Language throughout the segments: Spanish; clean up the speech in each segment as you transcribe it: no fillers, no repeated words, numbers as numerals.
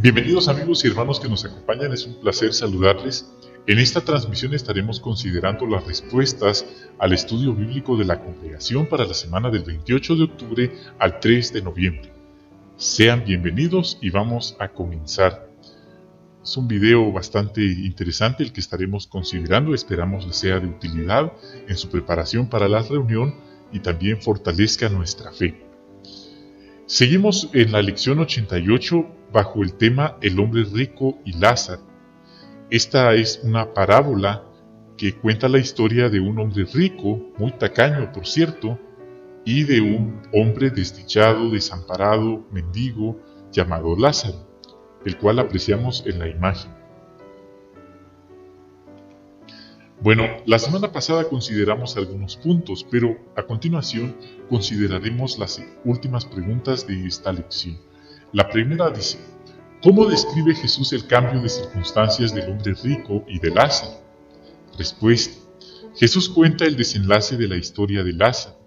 Bienvenidos amigos y hermanos que nos acompañan, es un placer saludarles. En esta transmisión estaremos considerando las respuestas al estudio bíblico de la congregación para la semana del 28 de octubre al 3 de noviembre. Sean bienvenidos y vamos a comenzar. Es un video bastante interesante el que estaremos considerando, esperamos les sea de utilidad en su preparación para la reunión y también fortalezca nuestra fe. Seguimos en la lección 88 bajo el tema El hombre rico y Lázaro. Esta es una parábola que cuenta la historia de un hombre rico, muy tacaño por cierto, y de un hombre desdichado, desamparado, mendigo, llamado Lázaro, el cual apreciamos en la imagen. Bueno, la semana pasada consideramos algunos puntos, pero a continuación consideraremos las últimas preguntas de esta lección. La primera dice, ¿cómo describe Jesús el cambio de circunstancias del hombre rico y de Lázaro? Respuesta, Jesús cuenta el desenlace de la historia de Lázaro.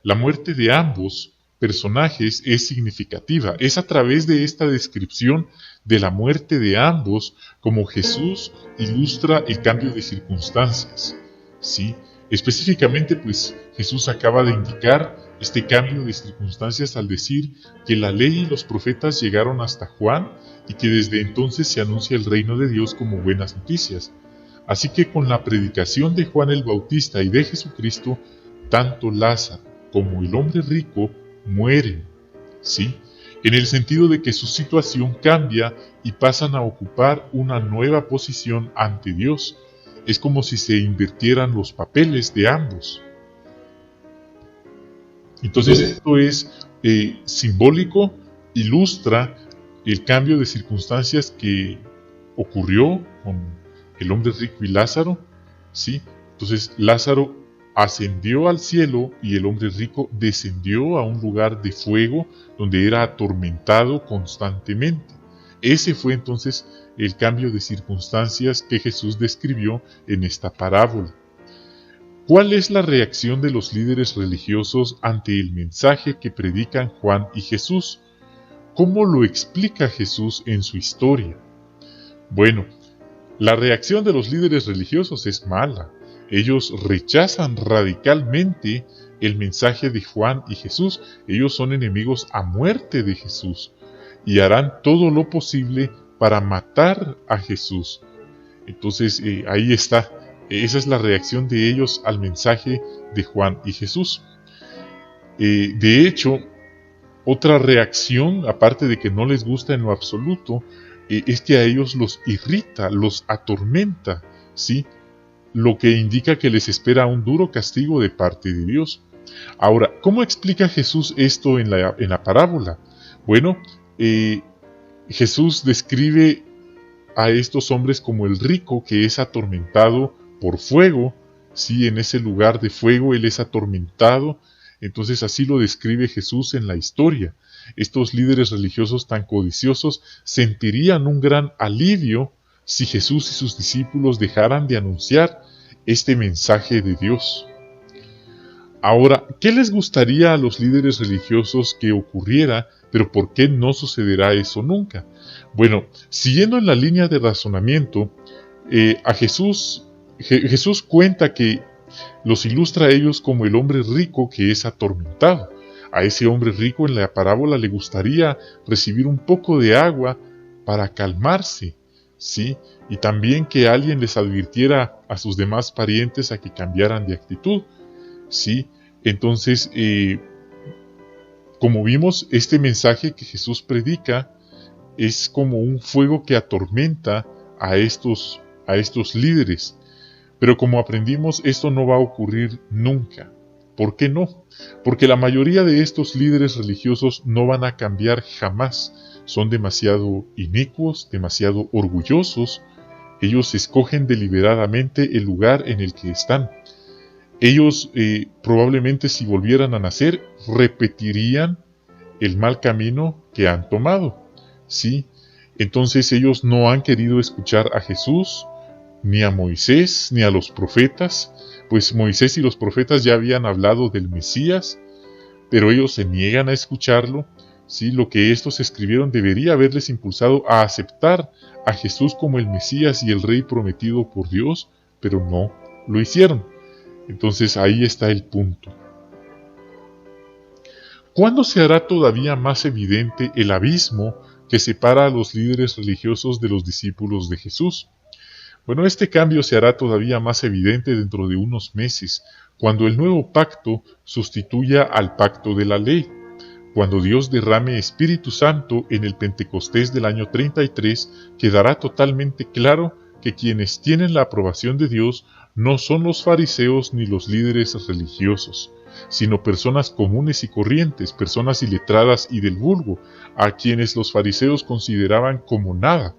La muerte de ambos personajes es significativa. Es a través de esta descripción de la muerte de ambos como Jesús ilustra el cambio de circunstancias. ¿Sí? Específicamente, pues Jesús acaba de indicar este cambio de circunstancias al decir que la ley y los profetas llegaron hasta Juan y que desde entonces se anuncia el reino de Dios como buenas noticias. Así que con la predicación de Juan el Bautista y de Jesucristo, tanto Lázaro como el hombre rico mueren, ¿sí? En el sentido de que su situación cambia y pasan a ocupar una nueva posición ante Dios. Es como si se invirtieran los papeles de ambos. Entonces esto es simbólico, ilustra el cambio de circunstancias que ocurrió con el hombre rico y Lázaro, ¿sí? Entonces Lázaro ascendió al cielo y el hombre rico descendió a un lugar de fuego donde era atormentado constantemente. Ese fue entonces el cambio de circunstancias que Jesús describió en esta parábola. ¿Cuál es la reacción de los líderes religiosos ante el mensaje que predican Juan y Jesús? ¿Cómo lo explica Jesús en su historia? Bueno, la reacción de los líderes religiosos es mala. Ellos rechazan radicalmente el mensaje de Juan y Jesús. Ellos son enemigos a muerte de Jesús y harán todo lo posible para matar a Jesús. Entonces ahí está. Esa es la reacción de ellos al mensaje de Juan y Jesús. De hecho, otra reacción, aparte de que no les gusta en lo absoluto, es que a ellos los irrita, los atormenta, ¿sí? Lo que indica que les espera un duro castigo de parte de Dios. Ahora, ¿cómo explica Jesús esto en la parábola? Bueno, Jesús describe a estos hombres como el rico que es atormentado por fuego. Sí, en ese lugar de fuego él es atormentado. Entonces así lo describe Jesús en la historia. Estos líderes religiosos tan codiciosos sentirían un gran alivio si Jesús y sus discípulos dejaran de anunciar este mensaje de Dios. Ahora, ¿qué les gustaría a los líderes religiosos que ocurriera, pero por qué no sucederá eso nunca? Bueno, siguiendo en la línea de razonamiento, a Jesús cuenta que los ilustra a ellos como el hombre rico que es atormentado. A ese hombre rico en la parábola le gustaría recibir un poco de agua para calmarse, ¿sí? Y también que alguien les advirtiera a sus demás parientes a que cambiaran de actitud, ¿sí? Entonces, como vimos, este mensaje que Jesús predica es como un fuego que atormenta a estos líderes. Pero como aprendimos, esto no va a ocurrir nunca. ¿Por qué no? Porque la mayoría de estos líderes religiosos no van a cambiar jamás. Son demasiado inicuos, demasiado orgullosos. Ellos escogen deliberadamente el lugar en el que están. Ellos probablemente si volvieran a nacer, repetirían el mal camino que han tomado. ¿Sí? Entonces ellos no han querido escuchar a Jesús, ni a Moisés, ni a los profetas, pues Moisés y los profetas ya habían hablado del Mesías, pero ellos se niegan a escucharlo, ¿sí? Lo que estos escribieron debería haberles impulsado a aceptar a Jesús como el Mesías y el Rey prometido por Dios, pero no lo hicieron. Entonces ahí está el punto. ¿Cuándo se hará todavía más evidente el abismo que separa a los líderes religiosos de los discípulos de Jesús? Bueno, este cambio se hará todavía más evidente dentro de unos meses, cuando el nuevo pacto sustituya al pacto de la ley, cuando Dios derrame Espíritu Santo en el Pentecostés del año 33, quedará totalmente claro que quienes tienen la aprobación de Dios no son los fariseos ni los líderes religiosos, sino personas comunes y corrientes, personas iletradas y del vulgo, a quienes los fariseos consideraban como nada.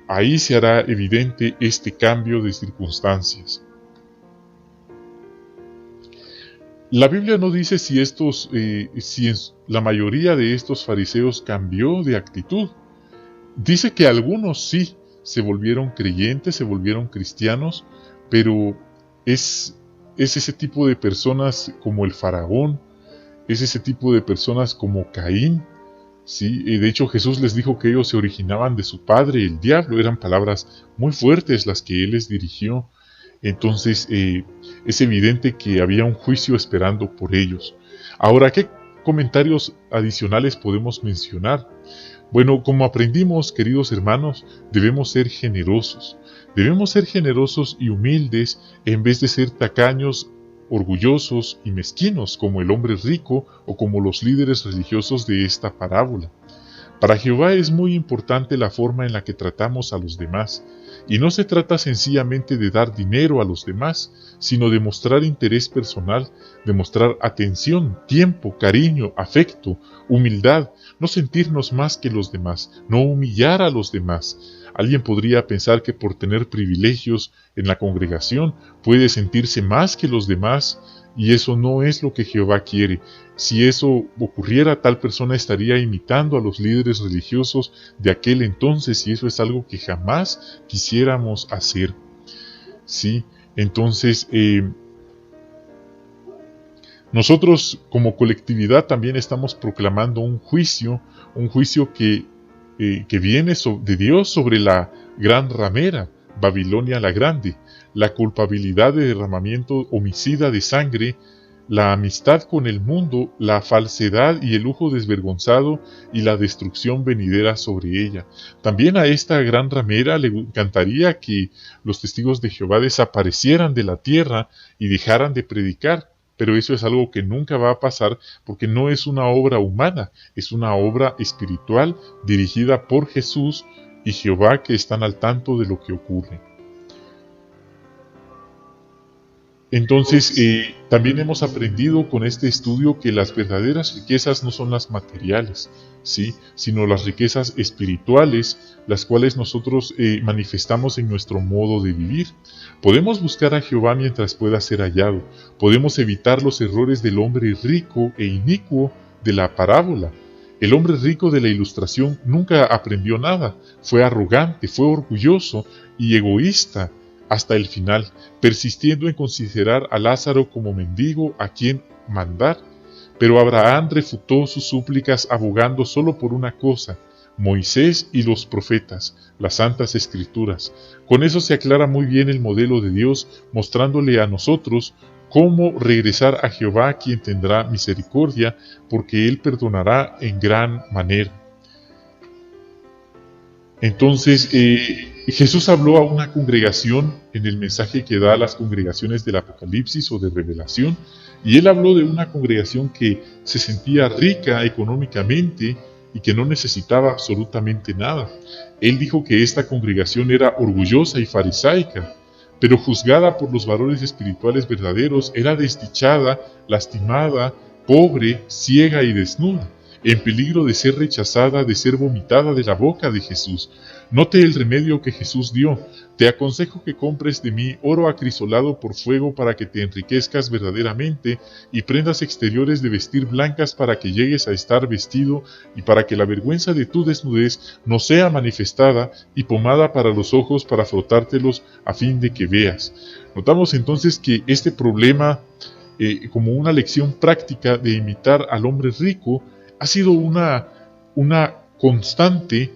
Ahí se hará evidente este cambio de circunstancias. La Biblia no dice si la mayoría de estos fariseos cambió de actitud. Dice que algunos sí se volvieron creyentes, se volvieron cristianos, pero es ese tipo de personas como el faraón, es ese tipo de personas como Caín, ¿sí? De hecho, Jesús les dijo que ellos se originaban de su padre, el diablo. Eran palabras muy fuertes las que él les dirigió. Entonces, es evidente que había un juicio esperando por ellos. Ahora, ¿qué comentarios adicionales podemos mencionar? Bueno, como aprendimos, queridos hermanos, debemos ser generosos. Debemos ser generosos y humildes en vez de ser tacaños, orgullosos y mezquinos como el hombre rico o como los líderes religiosos de esta parábola. Para Jehová es muy importante la forma en la que tratamos a los demás, y no se trata sencillamente de dar dinero a los demás, sino de mostrar interés personal, de mostrar atención, tiempo, cariño, afecto, humildad, no sentirnos más que los demás, no humillar a los demás. Alguien podría pensar que por tener privilegios en la congregación puede sentirse más que los demás, y eso no es lo que Jehová quiere. Si eso ocurriera, tal persona estaría imitando a los líderes religiosos de aquel entonces, y eso es algo que jamás quisiéramos hacer. ¿Sí? Entonces, nosotros como colectividad también estamos proclamando un juicio que viene de Dios sobre la gran ramera, Babilonia la Grande, la culpabilidad de derramamiento homicida de sangre, la amistad con el mundo, la falsedad y el lujo desvergonzado y la destrucción venidera sobre ella. También a esta gran ramera le encantaría que los testigos de Jehová desaparecieran de la tierra y dejaran de predicar, pero eso es algo que nunca va a pasar porque no es una obra humana, es una obra espiritual dirigida por Jesús y Jehová, que están al tanto de lo que ocurre. Entonces, también hemos aprendido con este estudio que las verdaderas riquezas no son las materiales, ¿sí? Sino las riquezas espirituales, las cuales nosotros manifestamos en nuestro modo de vivir. Podemos buscar a Jehová mientras pueda ser hallado. Podemos evitar los errores del hombre rico e inicuo de la parábola. El hombre rico de la ilustración nunca aprendió nada. Fue arrogante, fue orgulloso y egoísta hasta el final, persistiendo en considerar a Lázaro como mendigo a quien mandar. Pero Abraham refutó sus súplicas abogando solo por una cosa: Moisés y los profetas, las santas escrituras. Con eso se aclara muy bien el modelo de Dios, mostrándole a nosotros cómo regresar a Jehová, quien tendrá misericordia, porque Él perdonará en gran manera. Entonces, Jesús habló a una congregación en el mensaje que da a las congregaciones del Apocalipsis o de Revelación, y Él habló de una congregación que se sentía rica económicamente y que no necesitaba absolutamente nada. Él dijo que esta congregación era orgullosa y farisaica, pero juzgada por los valores espirituales verdaderos, era desdichada, lastimada, pobre, ciega y desnuda, en peligro de ser rechazada, de ser vomitada de la boca de Jesús. Note el remedio que Jesús dio: te aconsejo que compres de mí oro acrisolado por fuego para que te enriquezcas verdaderamente, y prendas exteriores de vestir blancas para que llegues a estar vestido, y para que la vergüenza de tu desnudez no sea manifestada, y pomada para los ojos para frotártelos a fin de que veas. Notamos entonces que este problema, como una lección práctica de imitar al hombre rico, ha sido una una constante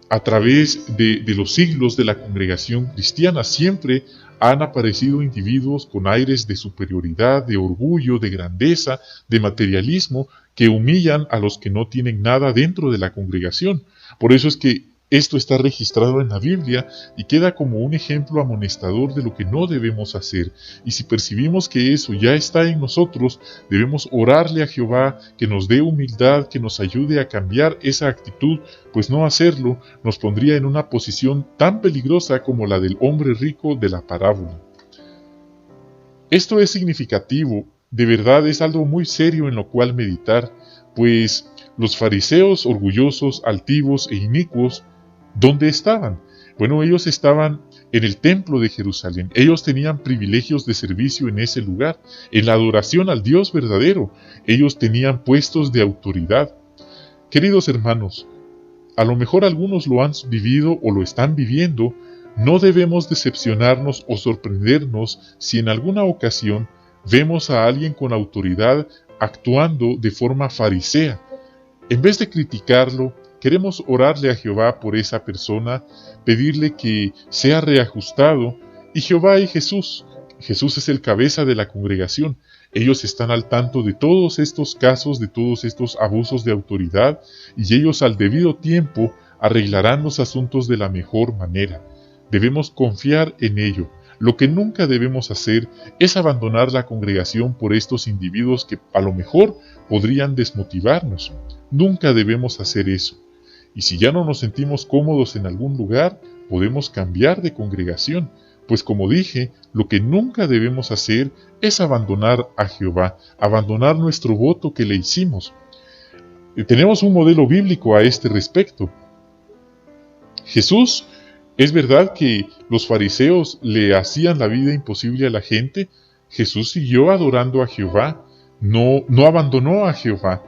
a través de los siglos de la congregación cristiana. Siempre han aparecido individuos con aires de superioridad, de orgullo, de grandeza, de materialismo, que humillan a los que no tienen nada dentro de la congregación. Por eso es que esto está registrado en la Biblia y queda como un ejemplo amonestador de lo que no debemos hacer. Y si percibimos que eso ya está en nosotros, debemos orarle a Jehová que nos dé humildad, que nos ayude a cambiar esa actitud, pues no hacerlo nos pondría en una posición tan peligrosa como la del hombre rico de la parábola. Esto es significativo, de verdad es algo muy serio en lo cual meditar, pues los fariseos orgullosos, altivos e inicuos, ¿dónde estaban? Bueno, ellos estaban en el templo de Jerusalén. Ellos tenían privilegios de servicio en ese lugar, en la adoración al Dios verdadero. Ellos tenían puestos de autoridad. Queridos hermanos, a lo mejor algunos lo han vivido o lo están viviendo. No debemos decepcionarnos o sorprendernos si en alguna ocasión vemos a alguien con autoridad actuando de forma farisea. En vez de criticarlo, queremos orarle a Jehová por esa persona, pedirle que sea reajustado, y Jehová y Jesús es el cabeza de la congregación. Ellos están al tanto de todos estos casos, de todos estos abusos de autoridad, y ellos al debido tiempo arreglarán los asuntos de la mejor manera. Debemos confiar en ello. Lo que nunca debemos hacer es abandonar la congregación por estos individuos que a lo mejor podrían desmotivarnos. Nunca debemos hacer eso. Y si ya no nos sentimos cómodos en algún lugar, podemos cambiar de congregación, pues como dije, lo que nunca debemos hacer es abandonar a Jehová, abandonar nuestro voto que le hicimos. Tenemos un modelo bíblico a este respecto. Jesús, es verdad que los fariseos le hacían la vida imposible a la gente. Jesús siguió adorando a Jehová, no abandonó a Jehová.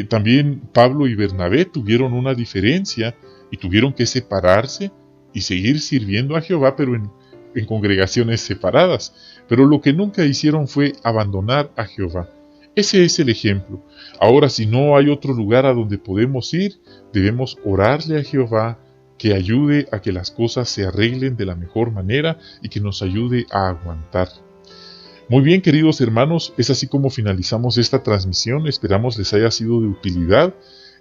También Pablo y Bernabé tuvieron una diferencia y tuvieron que separarse y seguir sirviendo a Jehová, pero en congregaciones separadas. Pero lo que nunca hicieron fue abandonar a Jehová. Ese es el ejemplo. Ahora, si no hay otro lugar a donde podemos ir, debemos orarle a Jehová que ayude a que las cosas se arreglen de la mejor manera y que nos ayude a aguantar. Muy bien, queridos hermanos, es así como finalizamos esta transmisión. Esperamos les haya sido de utilidad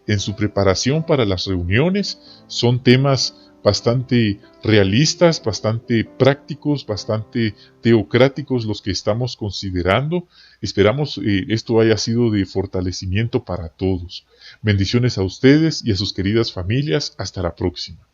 en su preparación para las reuniones. Son temas bastante realistas, bastante prácticos, bastante teocráticos los que estamos considerando. Esperamos esto haya sido de fortalecimiento para todos. Bendiciones a ustedes y a sus queridas familias. Hasta la próxima.